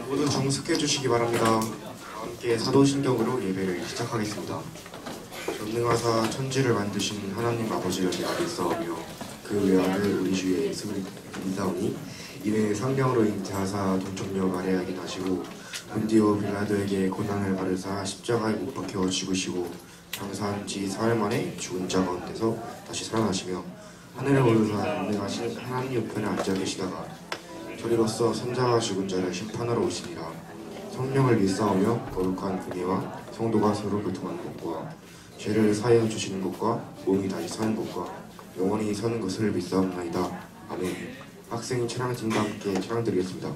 모두 정숙해 주시기 바랍니다. 함께 사도신경으로 예배를 시작하겠습니다. 전능하사 천지를 만드신 하나님 아버지를 내가 믿사오며 그 외아들 우리 주 예수를 믿사오니 이는 성령으로 잉태하사 동정녀 마리아에게 나시고 본디오 빌라도에게 고난을 받으사 십자가에 못 박혀 죽으시고 장사한 지 사흘 만에 죽은 자 가운데서 다시 살아나시며 하늘에 오르사 전능하신 하나님 우편에 앉아 계시다가 저리로서 선자와 죽은 자를 심판하러 오시니라. 성령을 믿사오며 거룩한 공예와 성도가 서로 교통하는 것과 죄를 사하여 주시는 것과 몸이 다시 사는 것과 영원히 사는 것을 믿사옵나이다. 아멘. 학생이 찬양팀과 함께 찬양드리겠습니다.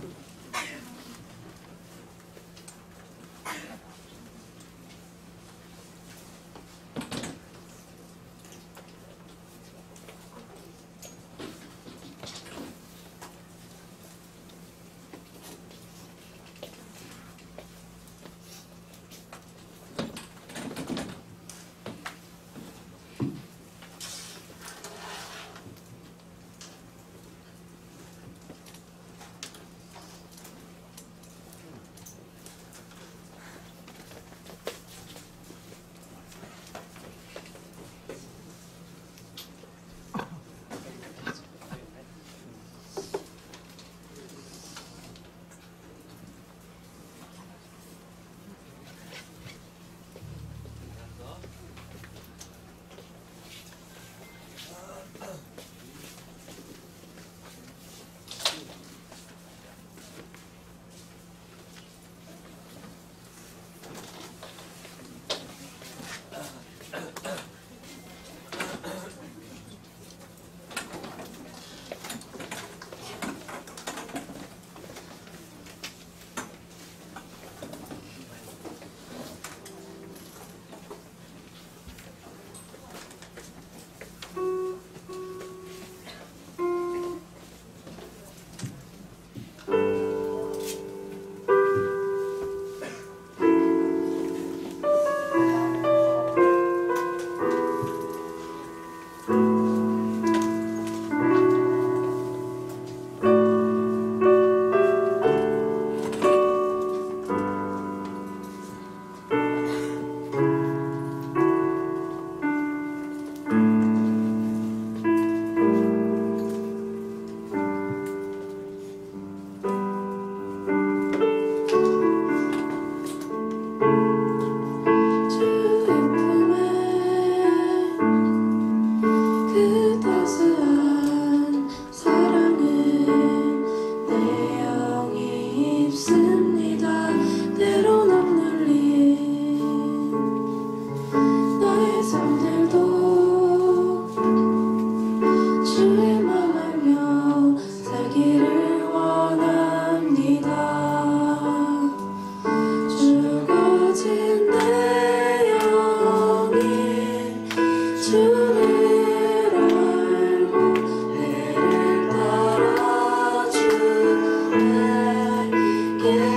Yeah.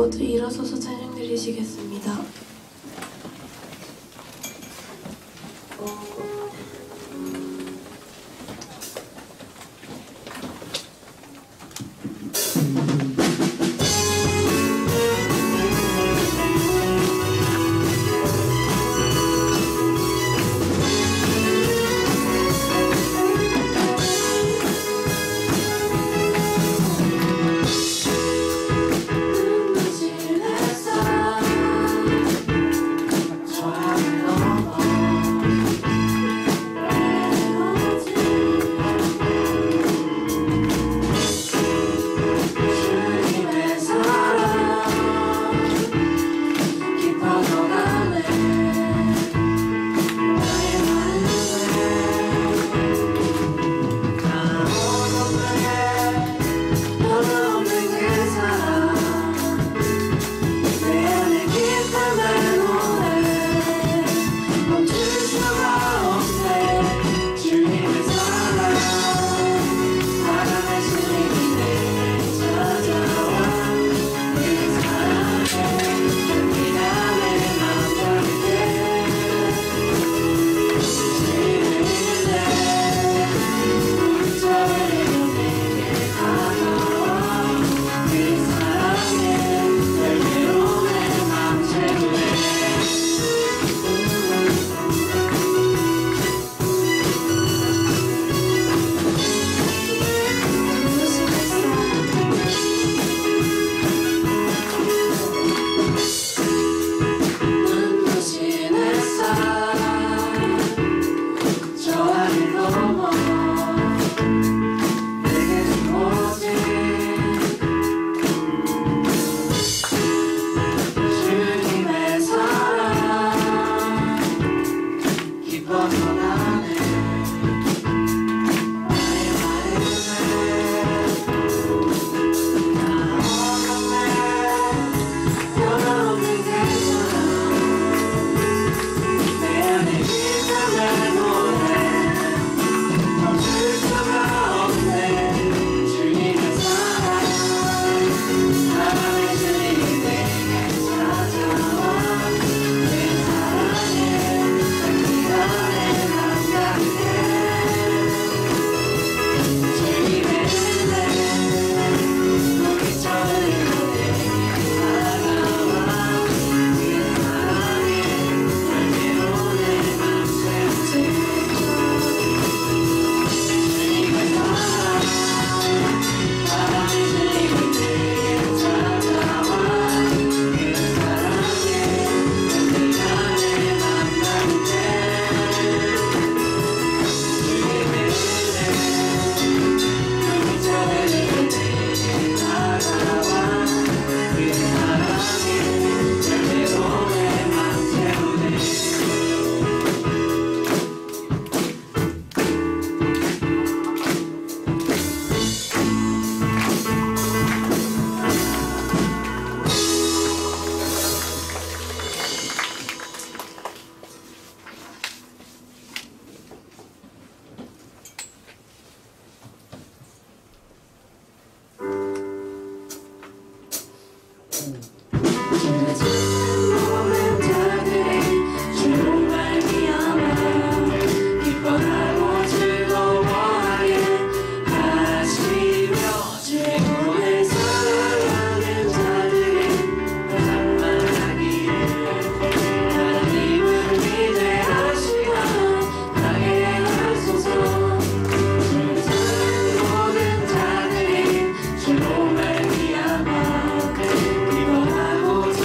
모두 일어서서 찬양 드리시겠습니다.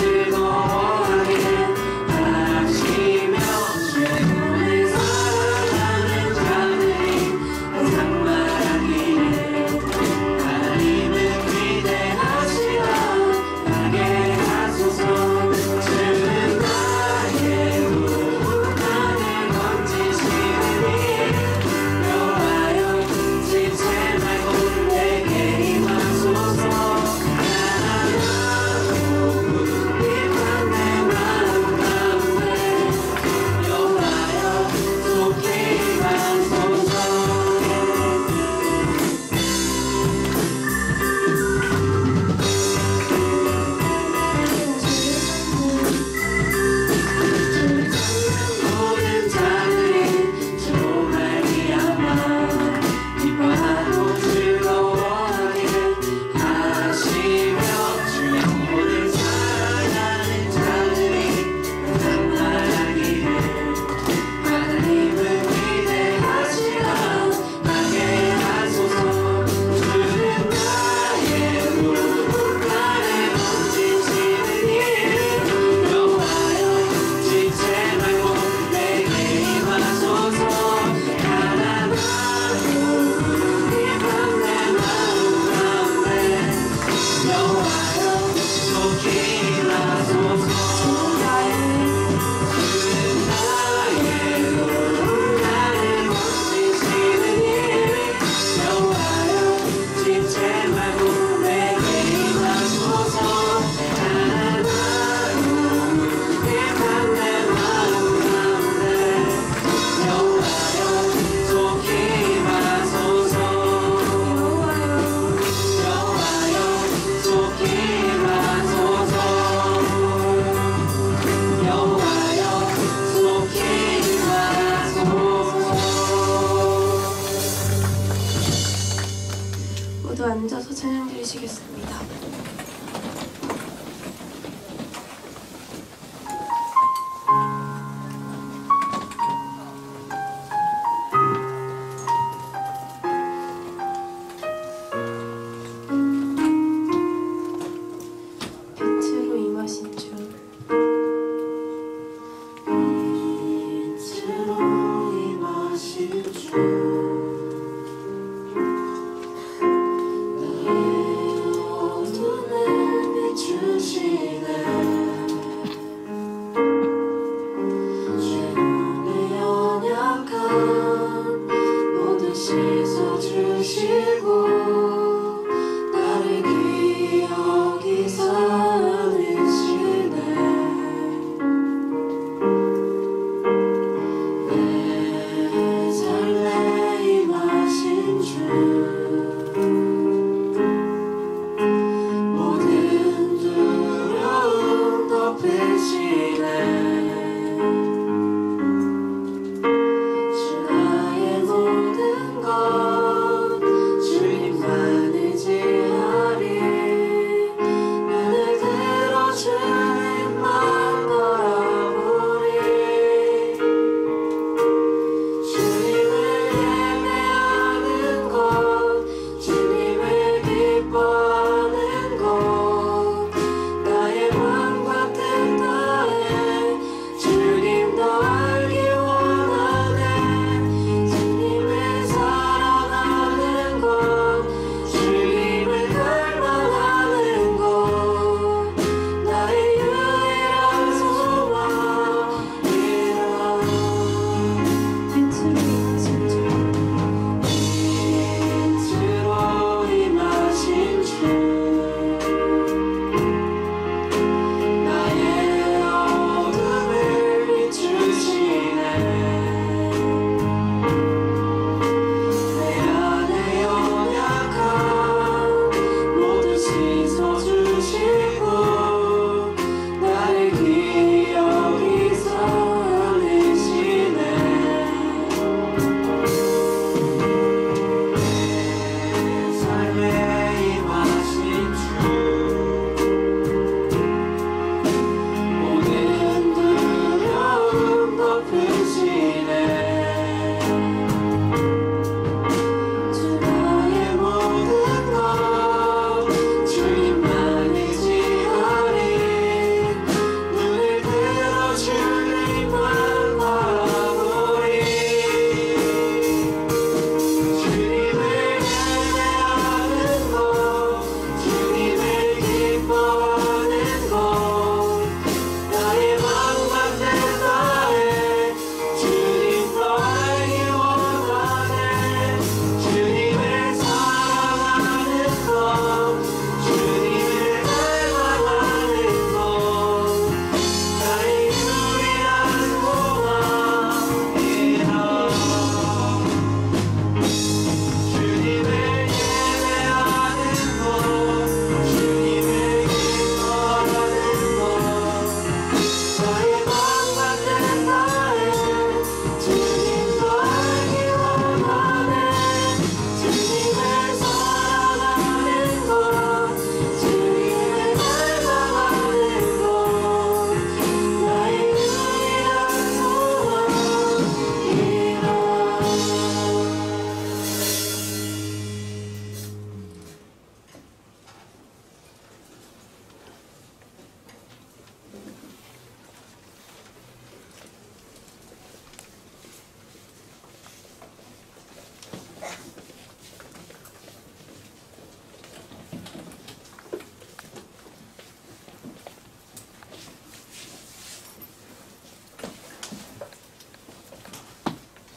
즐거워 모두 앉아서 찬양 드리시겠습니다. 빛으로 임하신 주 빛으로 임하신 주 나의 어둠을 비추시네 주님의 연약함 모두 씻어주시고 나를 기억이 살리시네 내 삶에 임하신 주 모든 두려움 덮으시네 주 나의 모든 것 주님만 의지하리 눈을 들어 주님만 바라보리 주님을 예배하는 것 주님을 기뻐하는 것 나의 마음과 뜻 다해 주님 더 알기 원하네 주님을 사랑하는 것 주님을 갈망하는 것 나의 유일한 소망이라 빛으로 임하신 주 빛으로 임하신 주 나의 어둠을 비추시네 내 안의 연약함 모두 씻어주시고 나를 기억이 살리시네 내 삶에 임하신 주 모든 두려움 덮으시네 주 나의 모든 것 주님만 의지하리 눈을 들어 주님만 바라보리 주님을 예배하는 것 주님을 기뻐하는 것 나의 마음과 뜻 다해 주님 더 알기 원하네 주님을 사랑하는 것 주님을 갈망하는 것 나의 유일한 소망이라 주님을 예배하는 것 주님을 기뻐하는 것 나의 마음과 뜻 다해 주님 더 알기 원하네 주님을 사랑하는 것 주님을 갈망하는 것 나의 유일한 소망이라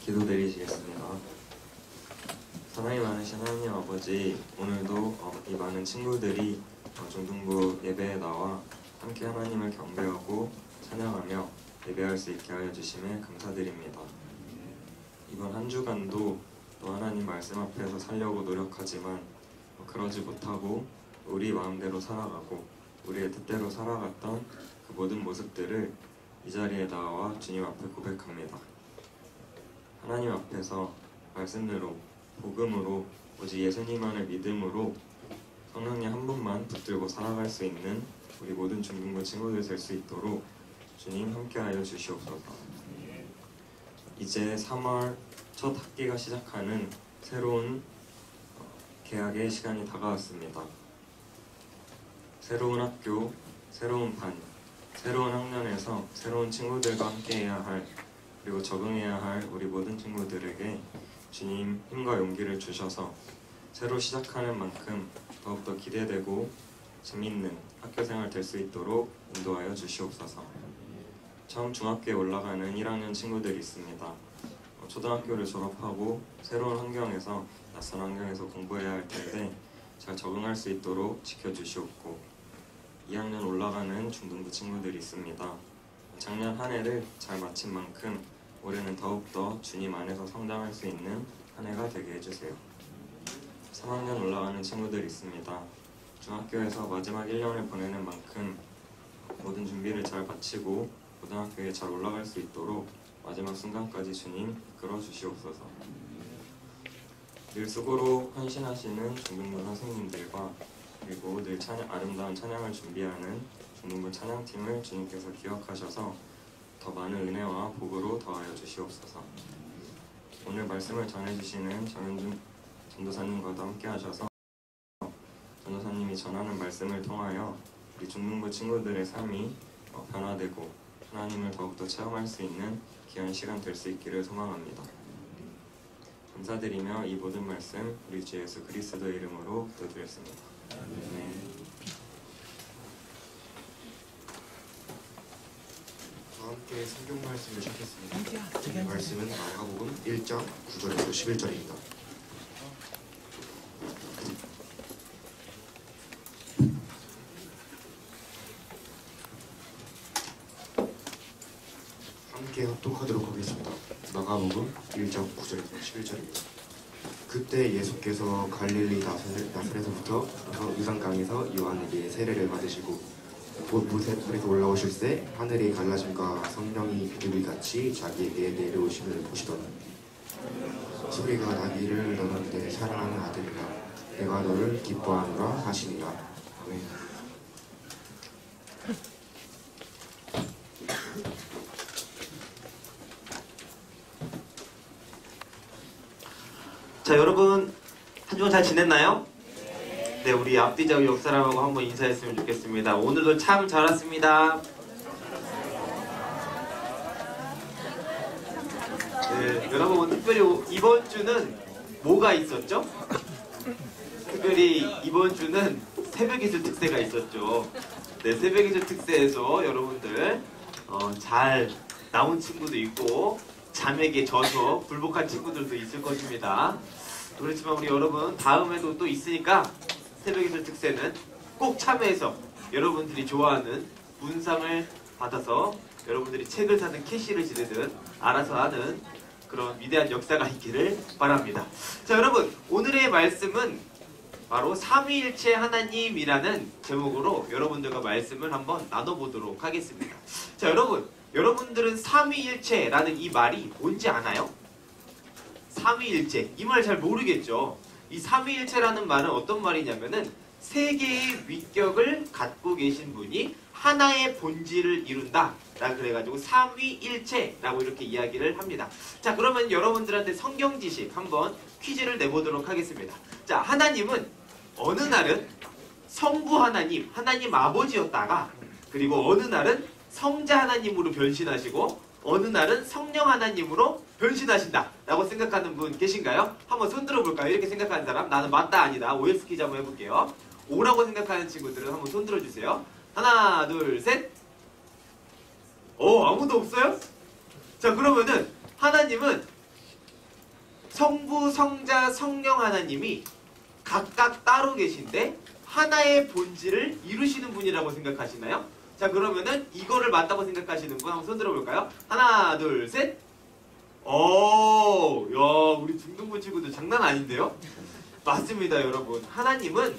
기도드리시겠습니다. 사랑이 많으신 하나님 아버지, 오늘도 이 많은 친구들이 중등부 예배에 나와 함께 하나님을 경배하고 찬양하며 예배할 수 있게 하여 주심에 감사드립니다. 이번 한 주간도 또 하나님 말씀 앞에서 살려고 노력하지만 그러지 못하고 우리 마음대로 살아가고 우리의 뜻대로 살아갔던 그 모든 모습들을 이 자리에 나와 주님 앞에 고백합니다. 하나님 앞에서 말씀대로 복음으로 오직 예수님만을 믿음으로 성령님 한 분만 붙들고 살아갈 수 있는 우리 모든 중등부 친구들 될 수 있도록 주님 함께하여 주시옵소서. 이제 3월 첫 학기가 시작하는 새로운 개학의 시간이 다가왔습니다. 새로운 학교, 새로운 반, 새로운 학년에서 새로운 친구들과 함께해야 할, 그리고 적응해야 할 우리 모든 친구들에게 주님 힘과 용기를 주셔서 새로 시작하는 만큼 더욱더 기대되고 재밌는 학교생활 될 수 있도록 인도하여 주시옵소서. 처음 중학교에 올라가는 1학년 친구들이 있습니다. 초등학교를 졸업하고 새로운 환경에서, 낯선 환경에서 공부해야 할 텐데 잘 적응할 수 있도록 지켜주시옵고, 2학년 올라가는 중등부 친구들이 있습니다. 작년 한 해를 잘 마친 만큼 올해는 더욱더 주님 안에서 성장할 수 있는 한 해가 되게 해주세요. 3학년 올라가는 친구들이 있습니다. 중학교에서 마지막 1년을 보내는 만큼 모든 준비를 잘 마치고 고등학교에 잘 올라갈 수 있도록 마지막 순간까지 주님 이끌어 주시옵소서. 늘 수고로 헌신하시는 중등부 선생님들과 그리고 늘 아름다운 찬양을 준비하는 중등부 찬양팀을 주님께서 기억하셔서 더 많은 은혜와 복으로 더하여 주시옵소서. 오늘 말씀을 전해주시는 정현준 전도사님과도 함께 하셔서 전도사님이 전하는 말씀을 통하여 우리 중등부 친구들의 삶이 변화되고 하나님을 더욱더 체험할 수 있는 귀한 시간 될 수 있기를 소망합니다. 감사드리며 이 모든 말씀 우리 주 예수 그리스도의 이름으로 기도드렸습니다. 아멘. 함께 성경 말씀을 찾겠습니다. 말씀은 마가복음 1장 9절에서 11절입니다. 함께 합독하도록 하겠습니다. 마가복음 1장 9절에서 11절입니다. 그때 예수께서 갈릴리 나사렛에서부터 유단강에서 요한에게 세례를 받으시고 물에서 올라오실새 하늘이 갈라짐과 성령이 비둘기같이 자기에게 내려오심을 보시더니 소리가 나기를 너는 내 사랑하는 아들이라 내가 너를 기뻐하노라 하시니라. 아멘. 자, 여러분 한 주간 잘 지냈나요? 네, 우리 앞뒤자고 옆 사람하고 한번 인사했으면 좋겠습니다. 오늘도 참 잘 왔습니다. 네, 여러분 특별히 이번 주는 뭐가 있었죠? 특별히 이번 주는 새벽기술 특세가 있었죠. 네, 새벽기술 특세에서 여러분들 잘 나온 친구도 있고 잠에게 져서 불복한 친구들도 있을 것입니다. 그렇지만 우리 여러분 다음에도 또 있으니까 새벽기술 특세는 꼭 참여해서 여러분들이 좋아하는 문상을 받아서 여러분들이 책을 사든 캐시를 지르든 알아서 하는 그런 위대한 역사가 있기를 바랍니다. 자, 여러분 오늘의 말씀은 바로 삼위일체 하나님이라는 제목으로 여러분들과 말씀을 한번 나눠보도록 하겠습니다. 자, 여러분들은 삼위일체라는 이 말이 뭔지 아나요? 삼위일체, 이 말 잘 모르겠죠? 이 삼위일체라는 말은 어떤 말이냐면은 세 개의 위격을 갖고 계신 분이 하나의 본질을 이룬다 라 그래가지고 삼위일체라고 이렇게 이야기를 합니다. 자, 그러면 여러분들한테 성경 지식 한번 퀴즈를 내보도록 하겠습니다. 자, 하나님은 어느 날은 성부 하나님, 하나님 아버지였다가 그리고 어느 날은 성자 하나님으로 변신하시고 어느 날은 성령 하나님으로 변신하신다 라고 생각하는 분 계신가요? 한번 손 들어볼까요? 이렇게 생각하는 사람? 나는 맞다 아니다. OX 퀴즈 한번 해볼게요. O라고 생각하는 친구들은 한번 손 들어주세요. 하나 둘 셋. 아무도 없어요? 자, 그러면은 하나님은 성부, 성자, 성령 하나님이 각각 따로 계신데 하나의 본질을 이루시는 분이라고 생각하시나요? 자, 그러면은 이거를 맞다고 생각하시는 분 한번 손 들어볼까요? 하나 둘 셋. 야, 우리 중등부 친구들 장난 아닌데요? 맞습니다, 여러분. 하나님은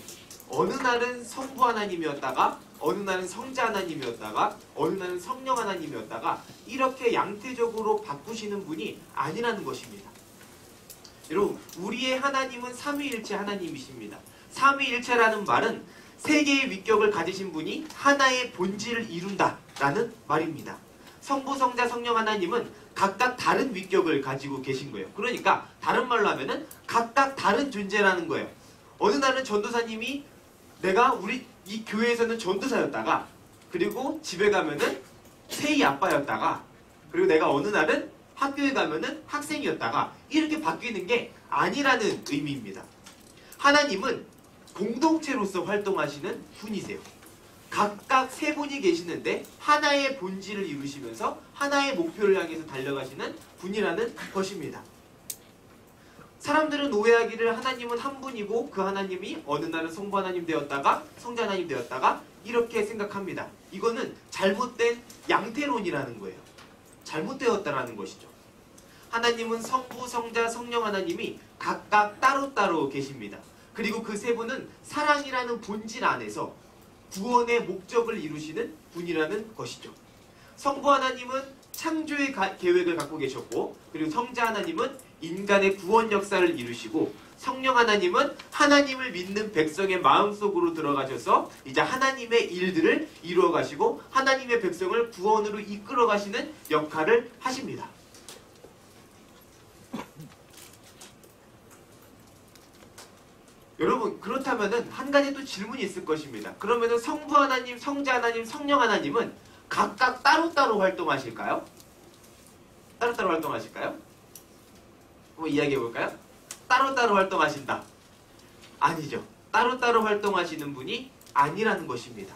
어느 날은 성부 하나님이었다가 어느 날은 성자 하나님이었다가 어느 날은 성령 하나님이었다가 이렇게 양태적으로 바꾸시는 분이 아니라는 것입니다. 여러분, 우리의 하나님은 삼위일체 하나님이십니다. 삼위일체라는 말은 세 개의 위격을 가지신 분이 하나의 본질을 이룬다라는 말입니다. 성부, 성자, 성령 하나님은 각각 다른 위격을 가지고 계신 거예요. 그러니까 다른 말로 하면은 각각 다른 존재라는 거예요. 어느 날은 전도사님이 내가 우리 이 교회에서는 전도사였다가, 그리고 집에 가면은 세이 아빠였다가, 그리고 내가 어느 날은 학교에 가면은 학생이었다가 이렇게 바뀌는 게 아니라는 의미입니다. 하나님은 공동체로서 활동하시는 분이세요. 각각 세 분이 계시는데 하나의 본질을 이루시면서 하나의 목표를 향해서 달려가시는 분이라는 것입니다. 사람들은 오해하기를 하나님은 한 분이고 그 하나님이 어느 날은 성부 하나님 되었다가 성자 하나님 되었다가 이렇게 생각합니다. 이거는 잘못된 양태론이라는 거예요. 잘못되었다라는 것이죠. 하나님은 성부, 성자, 성령 하나님이 각각 따로따로 계십니다. 그리고 그 세 분은 사랑이라는 본질 안에서 구원의 목적을 이루시는 분이라는 것이죠. 성부 하나님은 창조의 계획을 갖고 계셨고, 그리고 성자 하나님은 인간의 구원 역사를 이루시고, 성령 하나님은 하나님을 믿는 백성의 마음속으로 들어가셔서 이제 하나님의 일들을 이루어 가시고 하나님의 백성을 구원으로 이끌어 가시는 역할을 하십니다. 여러분, 그렇다면은 한 가지 또 질문이 있을 것입니다. 그러면은 성부 하나님, 성자 하나님, 성령 하나님은 각각 따로따로 활동하실까요? 따로따로 활동하실까요? 한번 이야기해 볼까요? 따로따로 활동하신다. 아니죠. 따로따로 활동하시는 분이 아니라는 것입니다.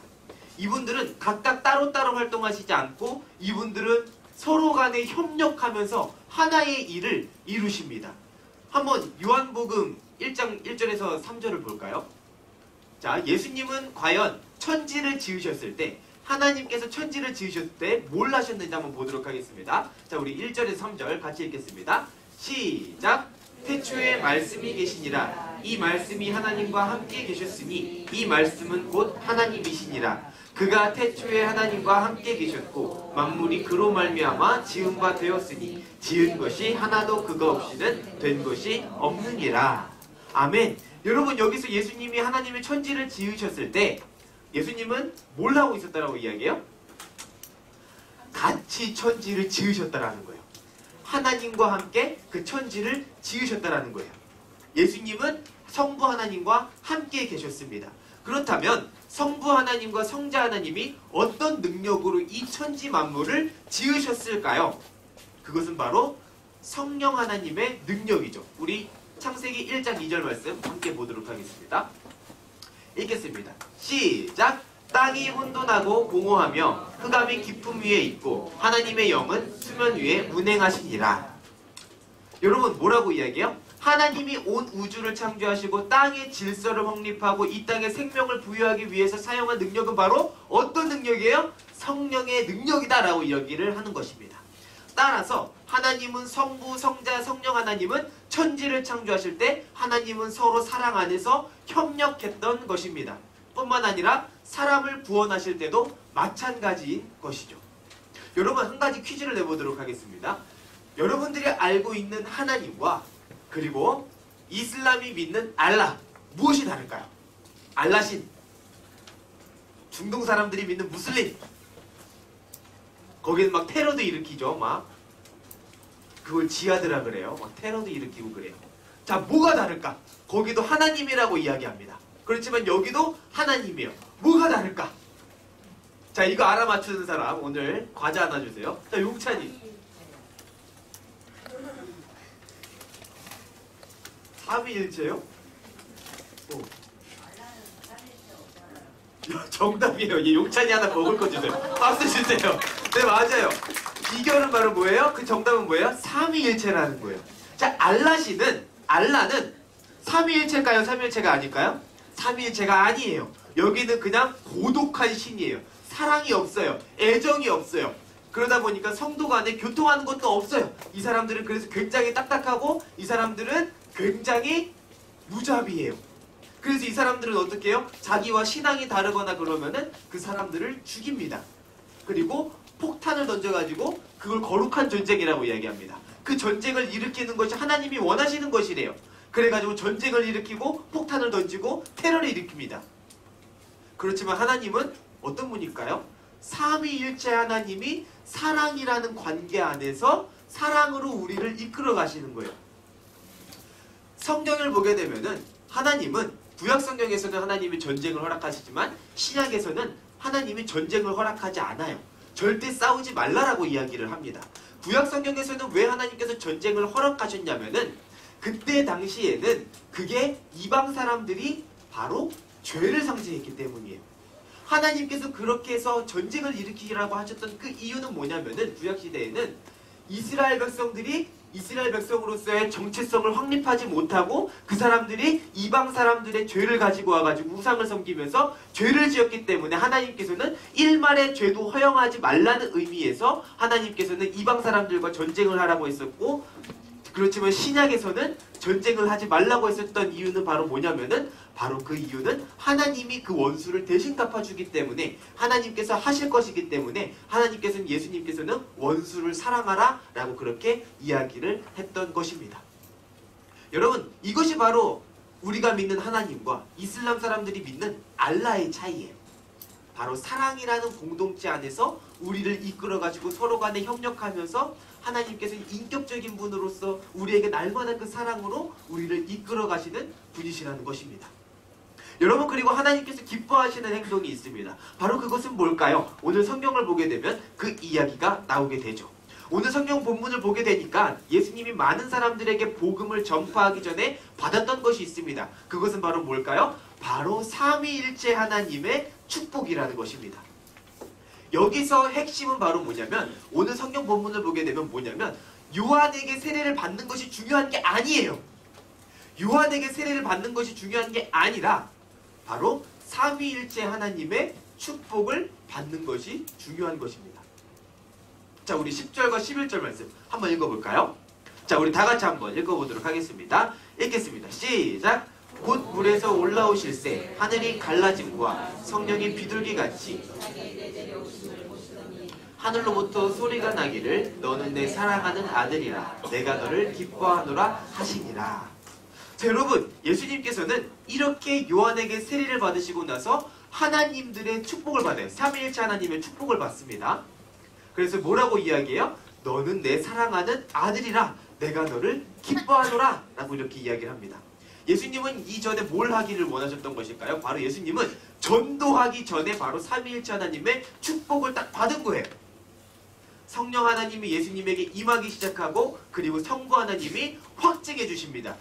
이분들은 각각 따로따로 활동하시지 않고 이분들은 서로 간에 협력하면서 하나의 일을 이루십니다. 한번 요한복음 1장 1절에서 3절을 볼까요? 자, 예수님은 과연 천지를 지으셨을 때, 하나님께서 천지를 지으셨을 때 뭘 하셨는지 한번 보도록 하겠습니다. 자, 우리 1절에서 3절 같이 읽겠습니다. 시작! 태초에 말씀이 계시니라. 이 말씀이 하나님과 함께 계셨으니 이 말씀은 곧 하나님이시니라. 그가 태초에 하나님과 함께 계셨고 만물이 그로 말미암아 지은 바 되었으니 지은 것이 하나도 그가 없이는 된 것이 없느니라. 아멘. 여러분, 여기서 예수님이 하나님의 천지를 지으셨을 때 예수님은 뭘 하고 있었다라고 이야기해요? 같이 천지를 지으셨다라는 거예요. 하나님과 함께 그 천지를 지으셨다라는 거예요. 예수님은 성부 하나님과 함께 계셨습니다. 그렇다면 성부 하나님과 성자 하나님이 어떤 능력으로 이 천지 만물을 지으셨을까요? 그것은 바로 성령 하나님의 능력이죠. 우리 창세기 1장 2절 말씀 함께 보도록 하겠습니다. 읽겠습니다. 시작! 땅이 혼돈하고 공허하며 흑암이 깊음 위에 있고 하나님의 영은 수면 위에 운행하시니라. 여러분, 뭐라고 이야기해요? 하나님이 온 우주를 창조하시고 땅의 질서를 확립하고 이 땅에 생명을 부여하기 위해서 사용한 능력은 바로 어떤 능력이에요? 성령의 능력이다라고 이야기를 하는 것입니다. 따라서 하나님은 성부, 성자, 성령 하나님은 천지를 창조하실 때 하나님은 서로 사랑 안에서 협력했던 것입니다. 뿐만 아니라 사람을 구원하실 때도 마찬가지인 것이죠. 여러분, 한 가지 퀴즈를 내보도록 하겠습니다. 여러분들이 알고 있는 하나님과 그리고 이슬람이 믿는 알라, 무엇이 다를까요? 알라신, 중동 사람들이 믿는 무슬림, 거기는 막 테러도 일으키죠. 막 그걸 지하드라 그래요. 막 테러도 일으키고 그래요. 자, 뭐가 다를까? 거기도 하나님이라고 이야기합니다. 그렇지만 여기도 하나님이에요. 뭐가 다를까? 자, 이거 알아맞추는 사람 오늘 과자 하나 주세요. 자, 용찬이. 삼위일체요? 정답이에요. 예, 용찬이 하나 먹을 거 주세요. 박수 주세요. 네, 맞아요. 비결은 바로 뭐예요? 그 정답은 뭐예요? 삼위일체라는 거예요. 자, 알라는 삼위일체일까요? 삼위일체가 아닐까요? 삼위일체가 아니에요. 여기는 그냥 고독한 신이에요. 사랑이 없어요. 애정이 없어요. 그러다 보니까 성도 간에 교통하는 것도 없어요. 이 사람들은 그래서 굉장히 딱딱하고 이 사람들은 굉장히 무자비해요. 그래서 이 사람들은 어떻게 해요? 자기와 신앙이 다르거나 그러면은 그 사람들을 죽입니다. 그리고 폭탄을 던져가지고 그걸 거룩한 전쟁이라고 이야기합니다. 그 전쟁을 일으키는 것이 하나님이 원하시는 것이래요. 그래가지고 전쟁을 일으키고 폭탄을 던지고 테러를 일으킵니다. 그렇지만 하나님은 어떤 분일까요? 삼위일체 하나님이 사랑이라는 관계 안에서 사랑으로 우리를 이끌어 가시는 거예요. 성경을 보게 되면은 하나님은 구약 성경에서는 하나님이 전쟁을 허락하시지만 신약에서는 하나님이 전쟁을 허락하지 않아요. 절대 싸우지 말라라고 이야기를 합니다. 구약 성경에서는 왜 하나님께서 전쟁을 허락하셨냐면은 그때 당시에는 그게 이방 사람들이 바로 죄를 상징했기 때문이에요. 하나님께서 그렇게 해서 전쟁을 일으키라고 하셨던 그 이유는 뭐냐면은 구약시대에는 이스라엘 백성들이 이스라엘 백성으로서의 정체성을 확립하지 못하고 그 사람들이 이방 사람들의 죄를 가지고 와가지고 우상을 섬기면서 죄를 지었기 때문에 하나님께서는 일말의 죄도 허용하지 말라는 의미에서 하나님께서는 이방 사람들과 전쟁을 하라고 했었고, 그렇지만 신약에서는 전쟁을 하지 말라고 했었던 이유는 바로 뭐냐면은 바로 그 이유는 하나님이 그 원수를 대신 갚아주기 때문에 하나님께서 하실 것이기 때문에 하나님께서는 예수님께서는 원수를 사랑하라 라고 그렇게 이야기를 했던 것입니다. 여러분, 이것이 바로 우리가 믿는 하나님과 이슬람 사람들이 믿는 알라의 차이예요. 바로 사랑이라는 공동체 안에서 우리를 이끌어가지고 서로 간에 협력하면서 하나님께서는 인격적인 분으로서 우리에게 날마다 그 사랑으로 우리를 이끌어가시는 분이시라는 것입니다. 여러분, 그리고 하나님께서 기뻐하시는 행동이 있습니다. 바로 그것은 뭘까요? 오늘 성경을 보게 되면 그 이야기가 나오게 되죠. 오늘 성경 본문을 보게 되니까 예수님이 많은 사람들에게 복음을 전파하기 전에 받았던 것이 있습니다. 그것은 바로 뭘까요? 바로 삼위일체 하나님의 축복이라는 것입니다. 여기서 핵심은 바로 뭐냐면 오늘 성경 본문을 보게 되면 뭐냐면 요한에게 세례를 받는 것이 중요한 게 아니에요. 요한에게 세례를 받는 것이 중요한 게 아니라 바로 삼위일체 하나님의 축복을 받는 것이 중요한 것입니다. 자, 우리 10절과 11절 말씀 한번 읽어볼까요? 자, 우리 다 같이 한번 읽어보도록 하겠습니다. 읽겠습니다. 시작! 곧 물에서 올라오실새 하늘이 갈라짐과 성령이 비둘기같이 하늘로부터 소리가 나기를 너는 내 사랑하는 아들이라 내가 너를 기뻐하노라 하시니라. 자, 여러분, 예수님께서는 이렇게 요한에게 세례를 받으시고 나서 하나님들의 축복을 받아요. 삼위일체 하나님의 축복을 받습니다. 그래서 뭐라고 이야기해요? 너는 내 사랑하는 아들이라 내가 너를 기뻐하노라 라고 이렇게 이야기를 합니다. 예수님은 이전에 뭘 하기를 원하셨던 것일까요? 바로 예수님은 전도하기 전에 바로 삼위일체 하나님의 축복을 딱 받은 거예요. 성령 하나님이 예수님에게 임하기 시작하고 그리고 성부 하나님이 확증해 주십니다.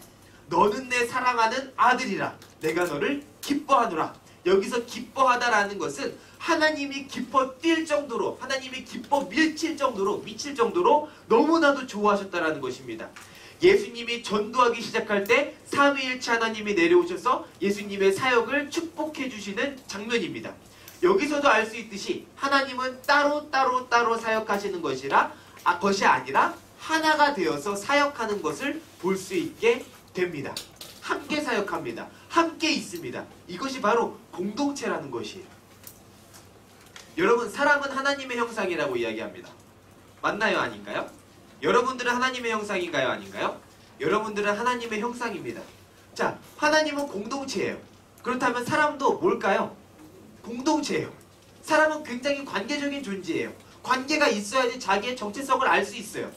너는 내 사랑하는 아들이라 내가 너를 기뻐하노라. 여기서 기뻐하다라는 것은 하나님이 기뻐 뛸 정도로, 하나님이 기뻐 미칠 정도로 너무나도 좋아하셨다라는 것입니다. 예수님이 전도하기 시작할 때 삼위일체 하나님이 내려오셔서 예수님의 사역을 축복해 주시는 장면입니다. 여기서도 알 수 있듯이 하나님은 따로 사역하시는 것이 아니라 하나가 되어서 사역하는 것을 볼 수 있게 됩니다. 함께 사역합니다. 함께 있습니다. 이것이 바로 공동체라는 것이에요. 여러분, 사람은 하나님의 형상이라고 이야기합니다. 맞나요? 아닌가요? 여러분들은 하나님의 형상인가요? 아닌가요? 여러분들은 하나님의 형상입니다. 자, 하나님은 공동체예요. 그렇다면 사람도 뭘까요? 공동체예요. 사람은 굉장히 관계적인 존재예요. 관계가 있어야지 자기의 정체성을 알 수 있어요.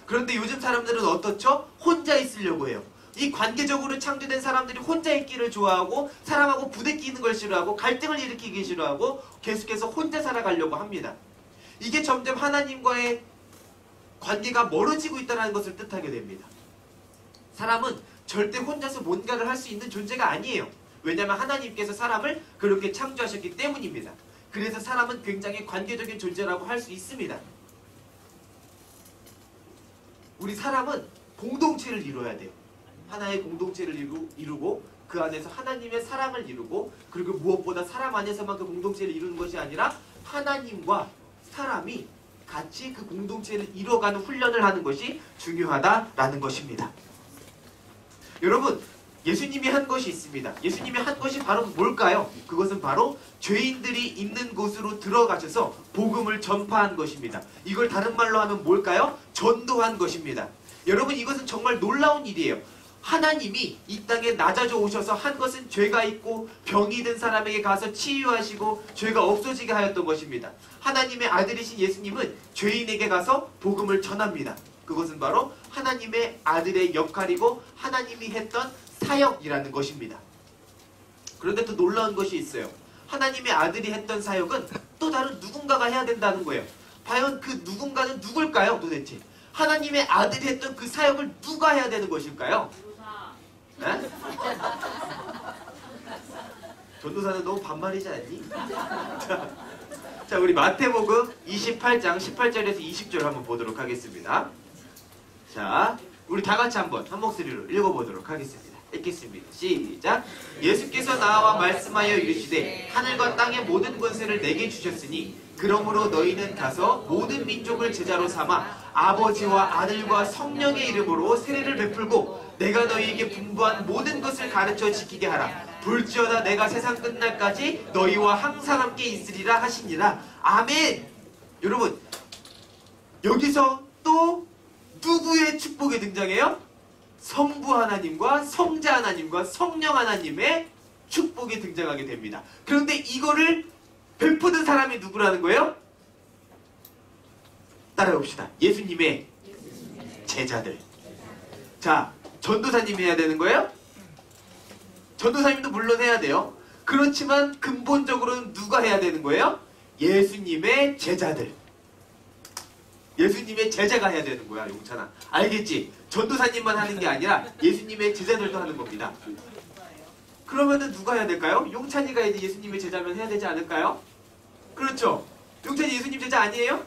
그런데 요즘 사람들은 어떻죠? 혼자 있으려고 해요. 이 관계적으로 창조된 사람들이 혼자 있기를 좋아하고 사람하고 부대끼는 걸 싫어하고 갈등을 일으키기 싫어하고 계속해서 혼자 살아가려고 합니다. 이게 점점 하나님과의 관계가 멀어지고 있다는 것을 뜻하게 됩니다. 사람은 절대 혼자서 뭔가를 할 수 있는 존재가 아니에요. 왜냐하면 하나님께서 사람을 그렇게 창조하셨기 때문입니다. 그래서 사람은 굉장히 관계적인 존재라고 할 수 있습니다. 우리 사람은 공동체를 이루어야 돼요. 하나의 공동체를 이루고 그 안에서 하나님의 사랑을 이루고 그리고 무엇보다 사람 안에서만 그 공동체를 이루는 것이 아니라 하나님과 사람이 같이 그 공동체를 이뤄가는 훈련을 하는 것이 중요하다라는 것입니다. 여러분, 예수님이 한 것이 있습니다. 예수님이 한 것이 바로 뭘까요? 그것은 바로 죄인들이 있는 곳으로 들어가셔서 복음을 전파한 것입니다. 이걸 다른 말로 하면 뭘까요? 전도한 것입니다. 여러분 이것은 정말 놀라운 일이에요. 하나님이 이 땅에 낮아져 오셔서 한 것은 죄가 있고 병이 든 사람에게 가서 치유하시고 죄가 없어지게 하였던 것입니다. 하나님의 아들이신 예수님은 죄인에게 가서 복음을 전합니다. 그것은 바로 하나님의 아들의 역할이고 하나님이 했던 사역이라는 것입니다. 그런데 또 놀라운 것이 있어요. 하나님의 아들이 했던 사역은 또 다른 누군가가 해야 된다는 거예요. 과연 그 누군가는 누굴까요 도대체? 하나님의 아들이 했던 그 사역을 누가 해야 되는 것일까요? 네? 전도사는 너무 반말이지 않니? 자, 우리 마태복음 28장 18절에서 20절 한번 보도록 하겠습니다. 자, 우리 다 같이 한번 한 목소리로 읽어보도록 하겠습니다. 읽겠습니다. 시작. 예수께서 나와 말씀하여 이르시되 하늘과 땅의 모든 권세를 내게 주셨으니 그러므로 너희는 가서 모든 민족을 제자로 삼아 아버지와 아들과 성령의 이름으로 세례를 베풀고 내가 너희에게 분부한 모든 것을 가르쳐 지키게 하라. 볼지어다 내가 세상 끝날까지 너희와 항상 함께 있으리라 하시니라. 아멘. 여러분 여기서 또 누구의 축복이 등장해요? 성부 하나님과 성자 하나님과 성령 하나님의 축복이 등장하게 됩니다. 그런데 이거를 베푸는 사람이 누구라는 거예요? 따라해봅시다. 예수님의 제자들. 자, 전도사님이 해야 되는 거예요? 전도사님도 물론 해야 돼요. 그렇지만 근본적으로는 누가 해야 되는 거예요? 예수님의 제자들. 예수님의 제자가 해야 되는 거야, 용찬아. 알겠지? 전도사님만 하는 게 아니라 예수님의 제자들도 하는 겁니다. 그러면은 누가 해야 될까요? 용찬이가 이제 예수님의 제자면 해야 되지 않을까요? 그렇죠? 용찬이 예수님 제자 아니에요?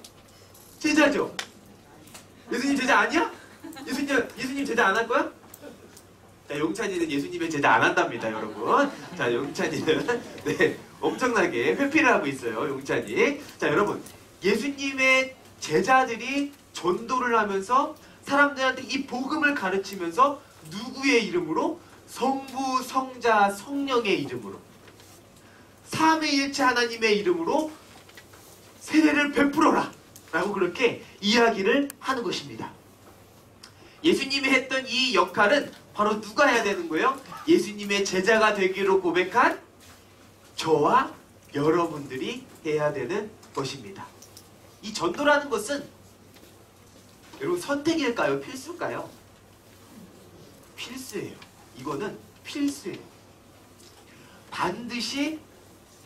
제자죠? 예수님 제자 아니야? 예수님 제자 안 할 거야? 자, 용찬이는 예수님의 제자 안 한답니다, 여러분. 자, 용찬이는 네, 엄청나게 회피를 하고 있어요, 용찬이. 자, 여러분, 예수님의 제자들이 전도를 하면서 사람들한테 이 복음을 가르치면서 누구의 이름으로? 성부, 성자, 성령의 이름으로, 삼위일체 하나님의 이름으로 세례를 베풀어라 라고 그렇게 이야기를 하는 것입니다. 예수님이 했던 이 역할은 바로 누가 해야 되는 거예요? 예수님의 제자가 되기로 고백한 저와 여러분들이 해야 되는 것입니다. 이 전도라는 것은 여러분 선택일까요? 필수일까요? 필수예요. 이거는 필수예요. 반드시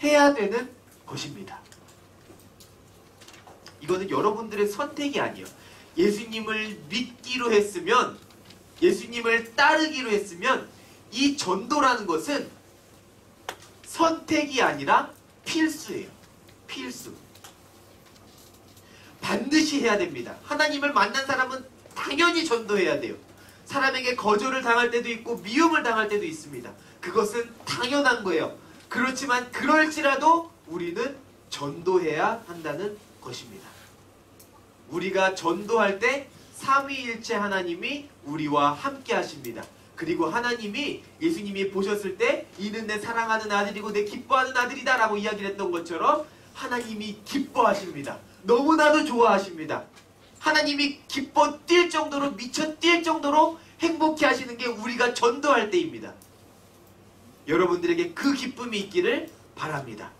해야 되는 것입니다. 이거는 여러분들의 선택이 아니에요. 예수님을 믿기로 했으면, 예수님을 따르기로 했으면 이 전도라는 것은 선택이 아니라 필수예요. 필수. 반드시 해야 됩니다. 하나님을 만난 사람은 당연히 전도해야 돼요. 사람에게 거절을 당할 때도 있고 미움을 당할 때도 있습니다. 그것은 당연한 거예요. 그렇지만 그럴지라도 우리는 전도해야 한다는 것입니다. 우리가 전도할 때 삼위일체 하나님이 우리와 함께 하십니다. 그리고 하나님이 예수님이 보셨을 때 이는 내 사랑하는 아들이고 내 기뻐하는 아들이다 라고 이야기를 했던 것처럼 하나님이 기뻐하십니다. 너무나도 좋아하십니다. 하나님이 기뻐 뛸 정도로, 미쳐 뛸 정도로 행복해 하시는 게 우리가 전도할 때입니다. 여러분들에게 그 기쁨이 있기를 바랍니다.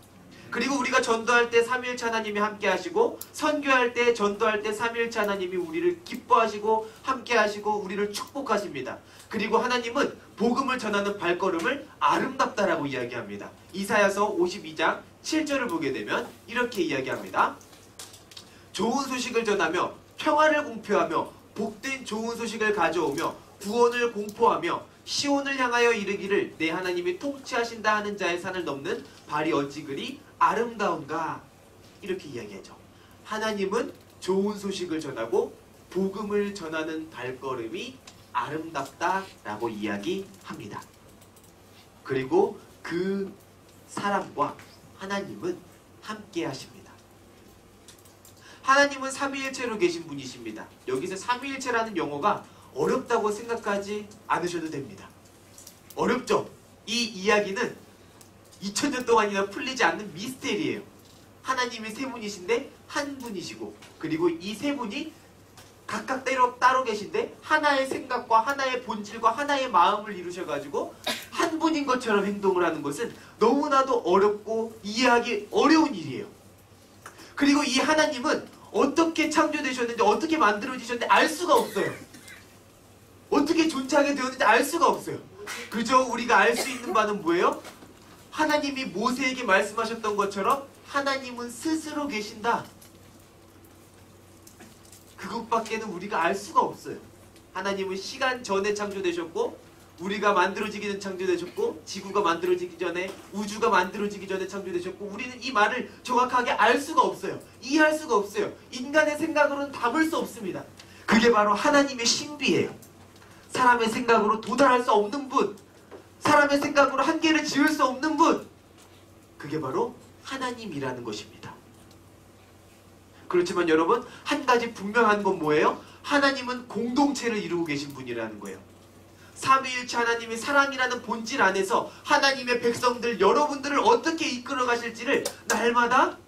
그리고 우리가 전도할 때 삼위일체 하나님이 함께 하시고, 선교할 때, 전도할 때 삼위일체 하나님이 우리를 기뻐하시고 함께 하시고 우리를 축복하십니다. 그리고 하나님은 복음을 전하는 발걸음을 아름답다라고 이야기합니다. 이사야서 52장 7절을 보게 되면 이렇게 이야기합니다. 좋은 소식을 전하며 평화를 공표하며 복된 좋은 소식을 가져오며 구원을 공포하며 시온을 향하여 이르기를 내 하나님이 통치하신다 하는 자의 산을 넘는 발이 어찌 그리 아름다운가. 이렇게 이야기하죠. 하나님은 좋은 소식을 전하고 복음을 전하는 발걸음이 아름답다라고 이야기합니다. 그리고 그 사람과 하나님은 함께 하십니다. 하나님은 삼위일체로 계신 분이십니다. 여기서 삼위일체라는 용어가 어렵다고 생각하지 않으셔도 됩니다. 어렵죠? 이 이야기는 2000년 동안이나 풀리지 않는 미스테리예요. 하나님이 세 분이신데 한 분이시고, 그리고 이 세 분이 각각 따로 계신데 하나의 생각과 하나의 본질과 하나의 마음을 이루셔가지고 한 분인 것처럼 행동을 하는 것은 너무나도 어렵고 이해하기 어려운 일이에요. 그리고 이 하나님은 어떻게 창조되셨는지 어떻게 만들어지셨는지 알 수가 없어요. 어떻게 존재하게 되었는지 알 수가 없어요. 그저 우리가 알 수 있는 바는 뭐예요? 하나님이 모세에게 말씀하셨던 것처럼 하나님은 스스로 계신다. 그것밖에는 우리가 알 수가 없어요. 하나님은 시간 전에 창조되셨고 우리가 만들어지기 전에 창조되셨고 지구가 만들어지기 전에 우주가 만들어지기 전에 창조되셨고 우리는 이 말을 정확하게 알 수가 없어요. 이해할 수가 없어요. 인간의 생각으로는 담을 수 없습니다. 그게 바로 하나님의 신비예요. 사람의 생각으로 도달할 수 없는 분, 사람의 생각으로 한계를 지을 수 없는 분, 그게 바로 하나님이라는 것입니다. 그렇지만 여러분, 한 가지 분명한 건 뭐예요? 하나님은 공동체를 이루고 계신 분이라는 거예요. 삼위일체 하나님의 사랑이라는 본질 안에서 하나님의 백성들 여러분들을 어떻게 이끌어 가실지를 날마다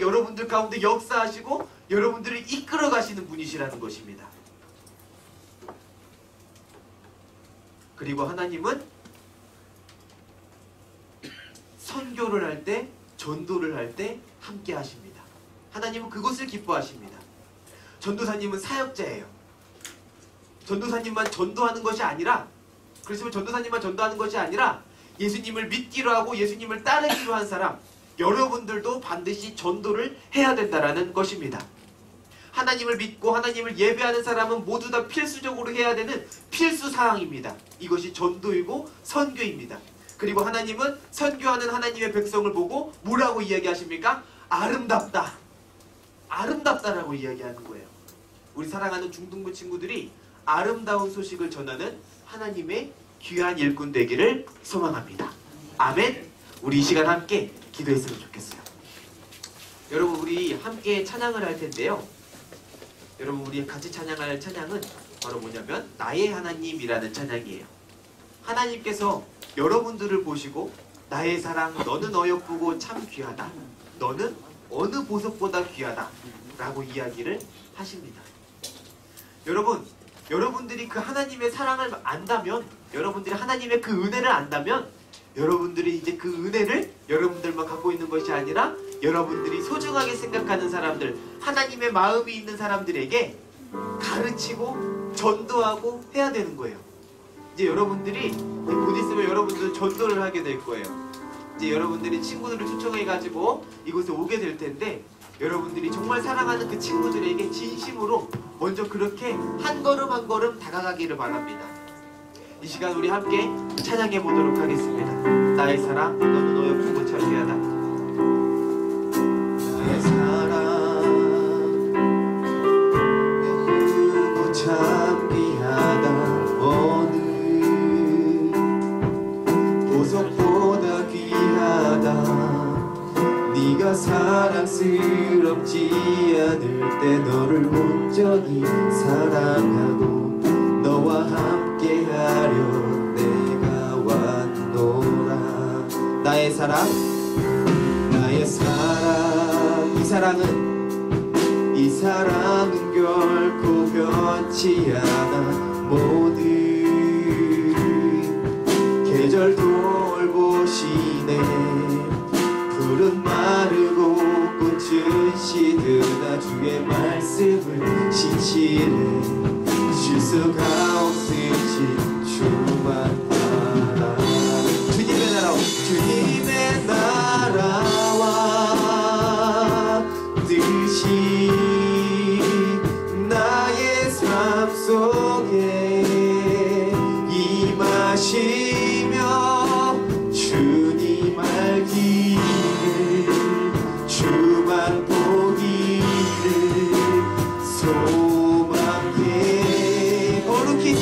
여러분들 가운데 역사하시고 여러분들을 이끌어 가시는 분이시라는 것입니다. 그리고 하나님은 선교를 할 때, 전도를 할 때 함께 하십니다. 하나님은 그것을 기뻐하십니다. 전도사님은 사역자예요. 전도사님만 전도하는 것이 아니라, 그렇지만 전도사님만 전도하는 것이 아니라 예수님을 믿기로 하고 예수님을 따르기로 한 사람, 여러분들도 반드시 전도를 해야 된다라는 것입니다. 하나님을 믿고 하나님을 예배하는 사람은 모두 다 필수적으로 해야 되는 필수 사항입니다. 이것이 전도이고 선교입니다. 그리고 하나님은 선교하는 하나님의 백성을 보고 뭐라고 이야기하십니까? 아름답다. 아름답다라고 이야기하는 거예요. 우리 사랑하는 중등부 친구들이 아름다운 소식을 전하는 하나님의 귀한 일꾼 되기를 소망합니다. 아멘. 우리 이 시간 함께 기도했으면 좋겠어요. 여러분, 우리 함께 찬양을 할 텐데요. 여러분, 우리 같이 찬양할 찬양은 바로 뭐냐면 나의 하나님이라는 찬양이에요. 하나님께서 여러분들을 보시고 나의 사랑 너는 어여쁘고 참 귀하다. 너는 어느 보석보다 귀하다 라고 이야기를 하십니다. 여러분, 여러분들이 그 하나님의 사랑을 안다면, 여러분들이 하나님의 그 은혜를 안다면, 여러분들이 이제 그 은혜를 여러분들만 갖고 있는 것이 아니라 여러분들이 소중하게 생각하는 사람들, 하나님의 마음이 있는 사람들에게 가르치고 전도하고 해야 되는 거예요. 이제 여러분들이 곧 있으면 여러분들 전도를 하게 될 거예요. 이제 여러분들이 친구들을 초청해가지고 이곳에 오게 될 텐데, 여러분들이 정말 사랑하는 그 친구들에게 진심으로 먼저 그렇게 한 걸음 한 걸음 다가가기를 바랍니다. 이 시간 우리 함께 찬양해 보도록 하겠습니다. 나의 사랑 너는 어여쁘고 참 귀하다. 나의 사랑 예쁘고 참 귀하다. 어느 보석보다 귀하다. 네가 사랑스럽지 않을 때 너를 온전히 사랑하고 너와 함께하려 내가 왔노라. 나의 사랑, 나의 사랑, 이 사랑은 결코 변치 않아. 모든 계절 돌보시네. 풀은 마르고 꽃은 시드나 주의 말씀을 신실해. 쉴 수가 없으신 주만 알아. 주님의 나라와 뜻이 나의 삶 속에 임하시며 주님 알기를 주만 보기를 소망해. 거룩히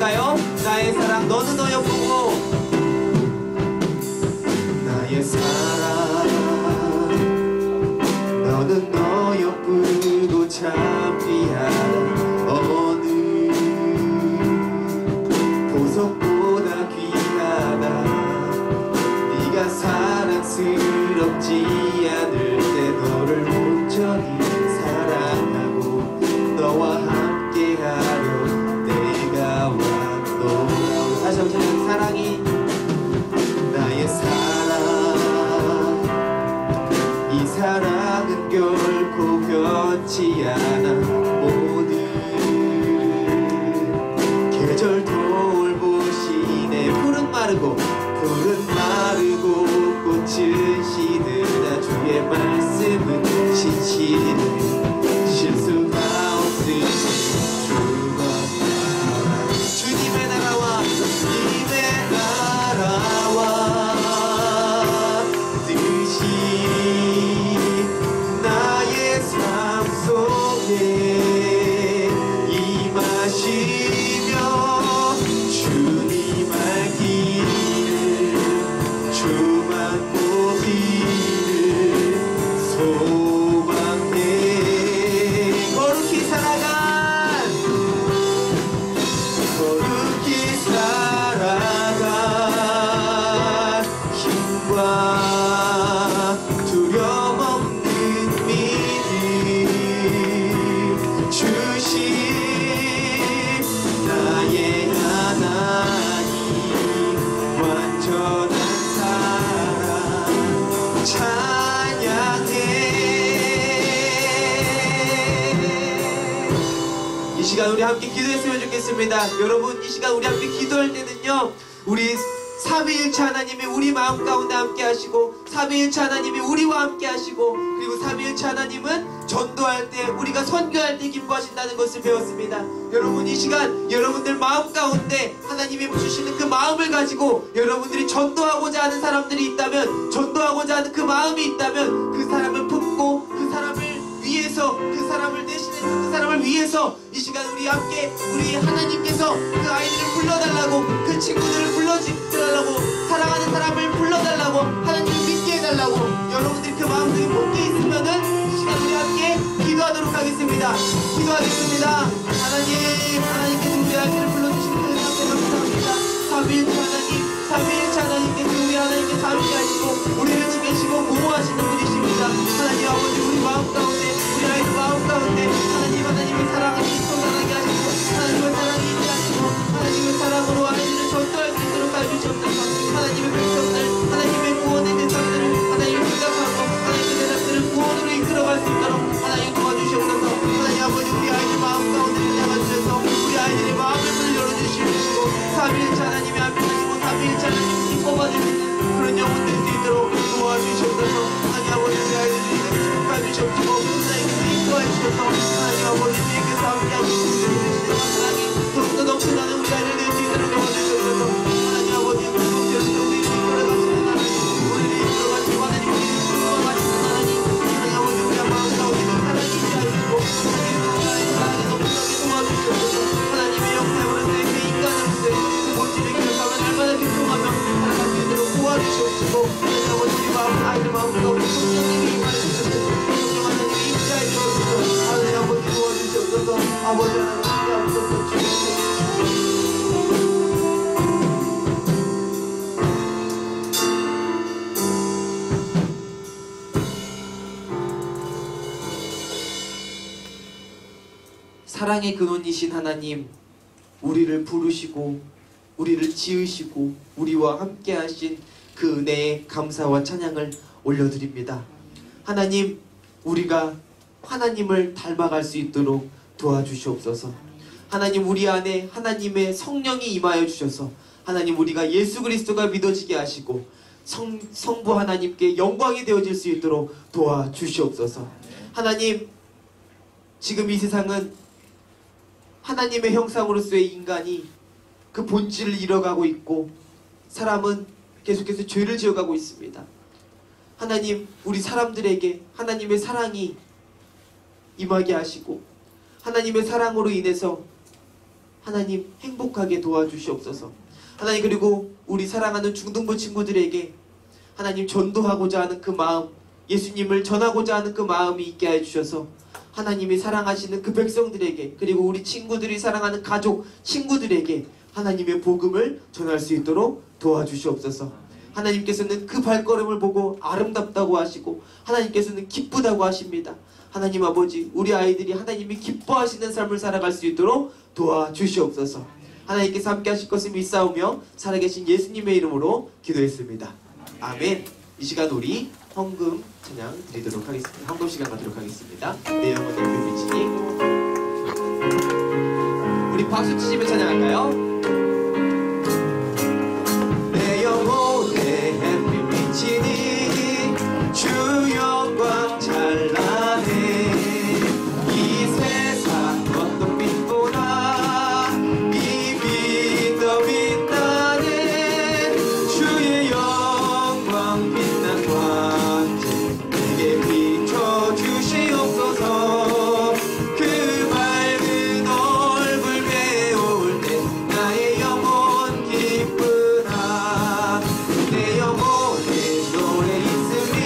부를까요? 나의 사랑 너는 어여쁘고 나의 사랑 너는 어여쁘고 참 귀하다 어느 보석보다 귀하다 네가 사랑스럽지 않을 때 너를 온전히 사랑하고 너와 함께하려 내가 왔노라. 다시 한번 사랑이 나의 사랑 이 사랑은 결코 변치 않아 모든 계절 돌보시네 푸른 마르고 꽃은 시드나 주의 말씀은 진실은 실수가 없으신 주님의 나라와 주님의 나라와 뜻이 나의 삶 속에 임하시며 주님 알기를 주만 보기를 소망해 거룩히 살아간 힘과 두려움 없는 믿음 주신 나의 하나님 완전한 사랑 찬양해. 이 시간 우리 함께 기도했으면 좋겠습니다. 여러분 이 시간 우리 함께 기도할 때는요 우리 삼위일체 하나님이 우리 마음 가운데 함께 하시고 삼위일체 하나님이 우리와 함께 하시고 그리고 삼위일체 하나님은 전도할 때 우리가 선교할 때 기뻐하신다는 것을 배웠습니다. 여러분 이 시간 여러분들 마음 가운데 하나님이 주시는 그 마음을 가지고 여러분들이 전도하고자 하는 사람들이 있다면 전도하고자 하는 그 마음이 있다면 그 사람을 품고 그 사람을 위해서 그 사람을 대신해서 그 사람을 위해서 이 시간 우리 함께 우리 하나님께서 그 아이들을 불러달라고 그 친구들을 불러달라고 사랑하는 사람을 불러달라고 하나님을 믿게 해달라고 여러분들이 그 마음속에 품게 있으면은 이 시간 우리 함께 기도하도록 하겠습니다. 기도하겠습니다. 하나님께서 우리 아이들을 불러주시는 그 은혜에 감사합니다. 삼위일체 하나님 삼위일체 하나님께서 우리 하나님께서 함께 하시고 우리를 지키시고 보호하시는 분이십니다. 하나님 아버지 우리 마음 가운데 우리 아이들 마음 가운데 하나님의 사랑을 쏟아나게 하시고 하나님의 사랑이 있게 하시고 하나님의 사랑으로 아이들을 전도할 수 있도록 해주시옵소서. 하나님의 백성들 하나님의 구원의 대상들을 하나님을 생각하고 하나님의 대상들을 구원으로 이끌어갈 수 있도록 하나님 도와주시옵소서. 하나님 아버지 우리 아이들 마음 가운데 들어가 주셔서 우리 아이들의 마음을 문을 열어주시고 삼위일체 하나님의 앞에 하시고 삼위일체 하나님이 뽑아주시는 그런 영혼 될 수 있도록 도와주시옵소서. 하나님 아버지 우리 아이들이 축복해 주시옵시고 하나님께서 인도해 주셔서 하나님 아버지 주님께서 함께하고 주시는 사랑이 더욱더 넘쳐나는 우리 아이들 될 수 있도록 도와주시옵소서. 하나님 아버지 우리를 이끌어가시는 하나님 우리를 이끌어가시고 하나님 우리를 이끌어가시는 하나님 아버지 우리 마음 가운데 사랑이 있게 하시고 하나님 우리 아이들 사랑이 넘쳐나게 도와주시옵소서. 하나님의 영상으로서의 그 인간으로서의 그 멋짐의 기록하면 얼마나 기뻐하며 살아갈 수 있도록 도와주시옵시고 하나님 아버지 우리 마음 아이들 마음 가운데 성령님이 임하시옵소서. 성령 하나님이 임재하여 주옵소서. 하나님 아버지 도와주시옵소서. 아버지 하나님 함께하옵소서. 주님 사랑의 근원이신 하나님 우리를 부르시고 우리를 지으시고 우리와 함께 하신 그 은혜에 감사와 찬양을 올려드립니다. 하나님 우리가 하나님을 닮아갈 수 있도록 도와주시옵소서. 하나님 우리 안에 하나님의 성령이 임하여 주셔서 하나님 우리가 예수 그리스도가 믿어지게 하시고 성부 하나님께 영광이 되어질 수 있도록 도와주시옵소서. 하나님 지금 이 세상은 하나님의 형상으로서의 인간이 그 본질을 잃어가고 있고 사람은 계속해서 죄를 지어가고 있습니다. 하나님 우리 사람들에게 하나님의 사랑이 임하게 하시고 하나님의 사랑으로 인해서 하나님 행복하게 도와주시옵소서. 하나님, 그리고 우리 사랑하는 중등부 친구들에게 하나님 전도하고자 하는 그 마음, 예수님을 전하고자 하는 그 마음이 있게 해주셔서 하나님이 사랑하시는 그 백성들에게, 그리고 우리 친구들이 사랑하는 가족, 친구들에게 하나님의 복음을 전할 수 있도록 도와주시옵소서. 하나님께서는 그 발걸음을 보고 아름답다고 하시고 하나님께서는 기쁘다고 하십니다. 하나님 아버지, 우리 아이들이 하나님이 기뻐하시는 삶을 살아갈 수 있도록 도와주시옵소서. 하나님께서 함께 하실 것을 믿사오며 살아계신 예수님의 이름으로 기도했습니다. 아멘. 이 시간 우리 헌금 찬양 드리도록 하겠습니다. 헌금 시간 갖도록 하겠습니다. 내 영혼의 그 미치니 우리 박수 치시며 찬양할까요? 내 영혼의 햇빛 비치니 주 영광 찬란해. 이 세상 어떤 빛보다 이 빛 더 빛나네. 주의 영광 빛난 광채 내게 비춰주시옵소서. 그 밝은 얼굴 배울 때 나의 영혼 기쁘다. 내 영혼에 노래 있으니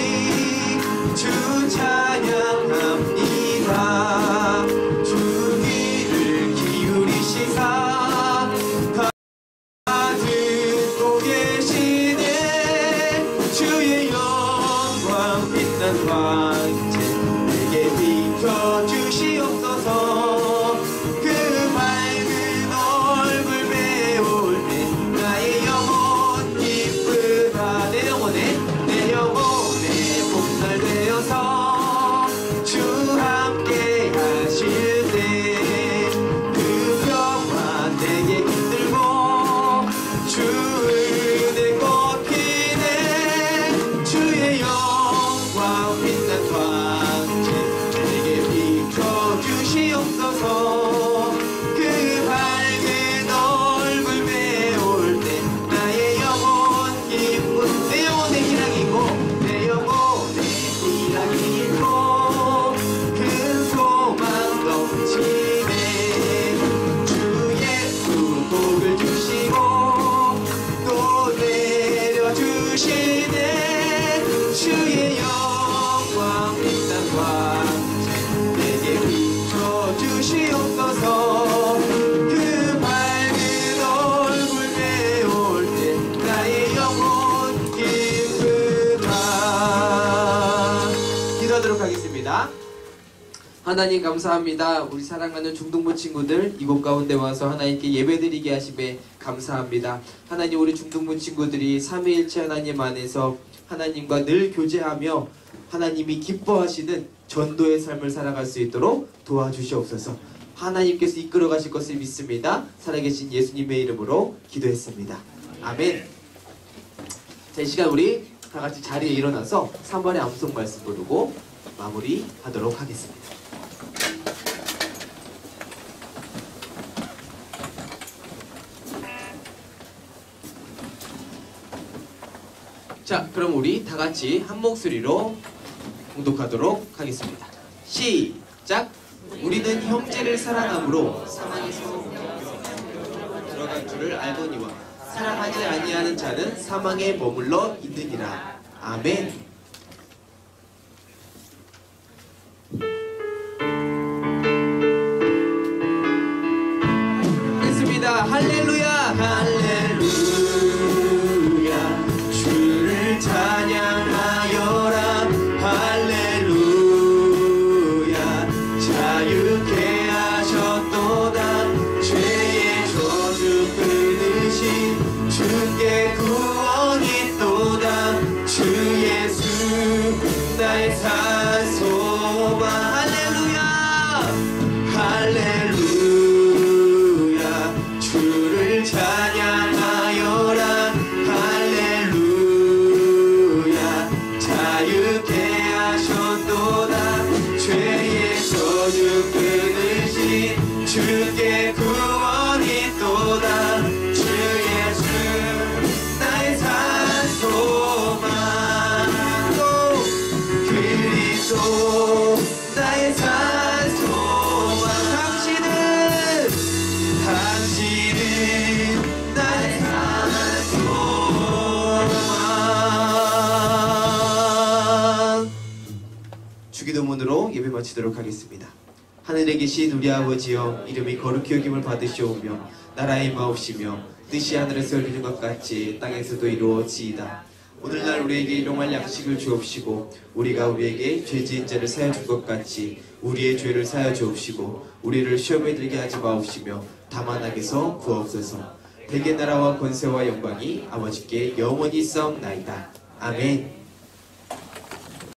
주 찬양합니다. 주 귀를 기울이시사 다 듣고 계시네. 주의 영광 빛난 광채 내게 비춰주시옵소서. 그 밝은 얼굴 배울 때 나의 영혼 기쁘다. 내 영혼에 봄날 되어서 주 함께 하실 때 그 평화 내게 깃들고 주 은혜 꽃 피네. 주의 영광 빛난 광채 내게 비춰주시옵소서. 그 밝은 얼굴 배울 때 나의 영혼 기쁜. 내 영혼에 희락이 있고 내 영혼에 희락이 있고 큰 소망 넘치네. 주 예수 복을 주시고 또 내려주시네. 주의 영광 빛난 광채 내게 비춰주시옵소서. 그 밝은 얼굴 배울 때 나의 영혼 기쁘다. 기도하도록 하겠습니다. 하나님 감사합니다. 우리 사랑하는 중등부 친구들 이곳 가운데 와서 하나님께 예배드리게 하심에 감사합니다. 하나님, 우리 중등부 친구들이 삼위일체 하나님 안에서 하나님과 늘 교제하며 하나님이 기뻐하시는 전도의 삶을 살아갈 수 있도록 도와주시옵소서. 하나님께서 이끌어 가실 것을 믿습니다. 살아계신 예수님의 이름으로 기도했습니다. 아멘. 자, 이 시간 우리 다 같이 자리에 일어나서 3번의 암송 말씀 부르고 마무리하도록 하겠습니다. 자, 그럼 우리 다 같이 한 목소리로 봉독하도록 하겠습니다. 시작! 우리는 형제를 사랑함으로 사망에서 들어갈 줄을 알거니와 사랑하지 아니하는 자는 사망에 머물러 있느니라. 아멘. 됐습니다. 할렐루야, 할렐루야. 주를 찬양하여라. 할렐루야. 자유케 하셨도다. 죄의 저주 끊으신 주께 구원이 있도다. 주 예수 나의 산 소망. 할렐루야, 할렐루야. 주를 찬양하여라. 할렐루야. 자유케 하셨도다. 죄의 저주 끊으신 주께 구원이 있도다. 주 예수 나의 산 소망. 또 그리 마치도록 하겠습니다. 하늘에 계신 우리 아버지여, 이름이 거룩히 여김을 받으시오며 나라의 마옵시며 뜻이 하늘에서 이루어진 것 같이 땅에서도 이루어지이다. 오늘날 우리에게 일용할 양식을 주옵시고 우리가 우리에게 죄 지은 자를 사하여 준 것 같이 우리의 죄를 사하여 주옵시고 우리를 시험에 들게 하지 마옵시며 다만 악에서 구하옵소서. 대개 나라와 권세와 영광이 아버지께 영원히 있사옵나이다. 아멘.